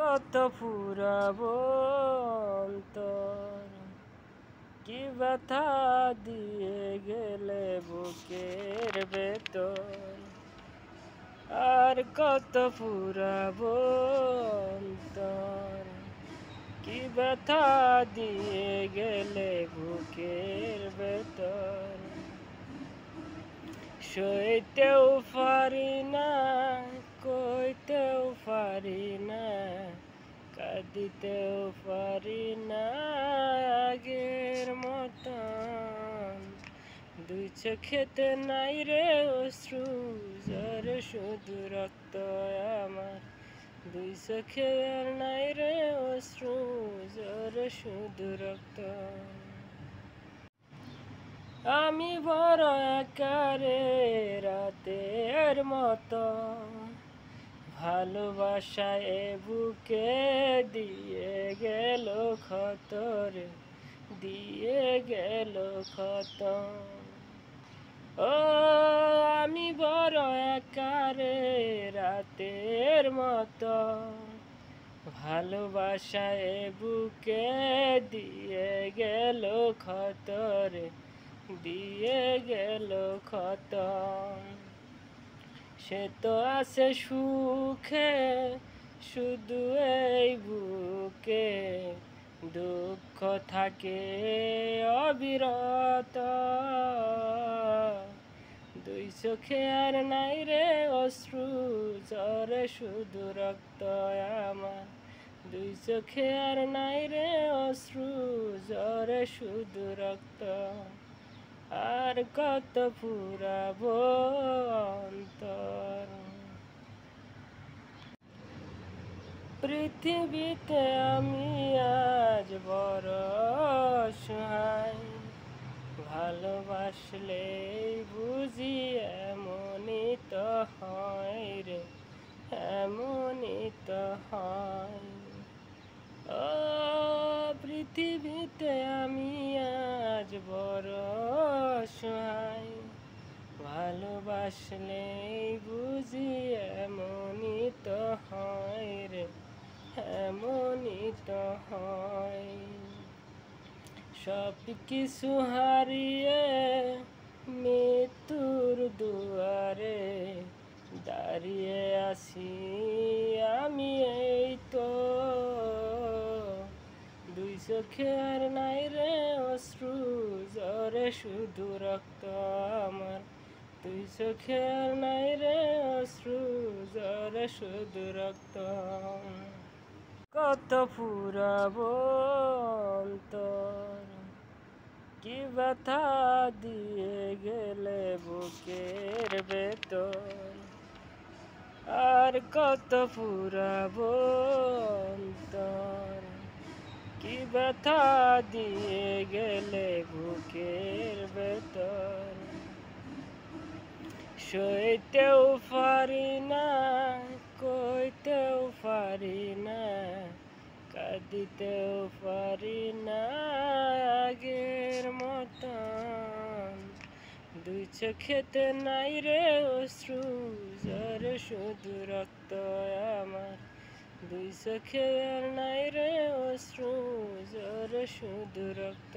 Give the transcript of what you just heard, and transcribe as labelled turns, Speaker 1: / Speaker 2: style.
Speaker 1: কত ফুরাবো অন্তর, কি ব্যথা দিয়ে গেলে বুকের ভেতর। আর কত ফুরাবো অন্তর, কি ব্যথা দিয়ে গেলে বুকের ভেতর। সইতেও পারি না, কইতেও পারি না, কাঁদিতেও পারি না আগের মতন। দুই চোখেতে নাই রে অশ্রু, ঝরে শুধু রক্ত আমার। দুই চোখে আর নাই রে অশ্রু, ঝরে শুধু রক্ত। আমি বড় একারে রাতের মতো, ভালোবাসায় বুকে দিয়ে গেল ক্ষত রে, দিয়ে গেল ক্ষত। ও আমি বড় একারে রাতের মতো, ভালোবাসায় বুকে দিয়ে গেল ক্ষত রে, দিয়ে গেল ক্ষত। সে তো আছে সুখে শুধু এই বুকে, দুঃখ থাকে অবিরত। দুই চোখে আর নাই রে অশ্রু, ঝরে শুধু রক্ত আমার। দুই চোখে আর নাই রে অশ্রু, ঝরে শুধু রক্ত। আর কত ফুরাবো অন্তর। পৃথিবীতে আমি আজ বড় অসহায়, ভালোবাসলে বুঝি এমনই তো হয় রে, এমনই তো হয়। ও পৃথিবীতে আমি আজ বড় অসহায়, ভালোবাসলে বুঝি এমনই তো হয় রে, এমনই তো হয়। সব কিছু হারিয়ে মৃত্যুর দুয়ারে দাঁড়িয়ে আছি আমি এই তো। দুই চোখে আর নাই রে অশ্রু, ঝরে শুধু রক্ত আমার। দুই চোখে আর নাই রে অশ্রু, ঝরে শুধু রক্ত। কত ফুরাবো অন্তর, কি ব্যথা দিয়ে গেলে বুকের ভেতর। আর কত ফুরাবো অন্তর, কি ব্যথা দিয়ে গেলে বুকের ভেতর। সইতেও পারি না, কইতেও পারি না, কাঁদিতেও পারি না আগের মতন। দুই চোখেতে নাই রে অশ্রু, ঝরে শুধু রক্ত আমার। দুই চোখে আর নাই রে অশ্রু, ঝরে শুধু রক্ত।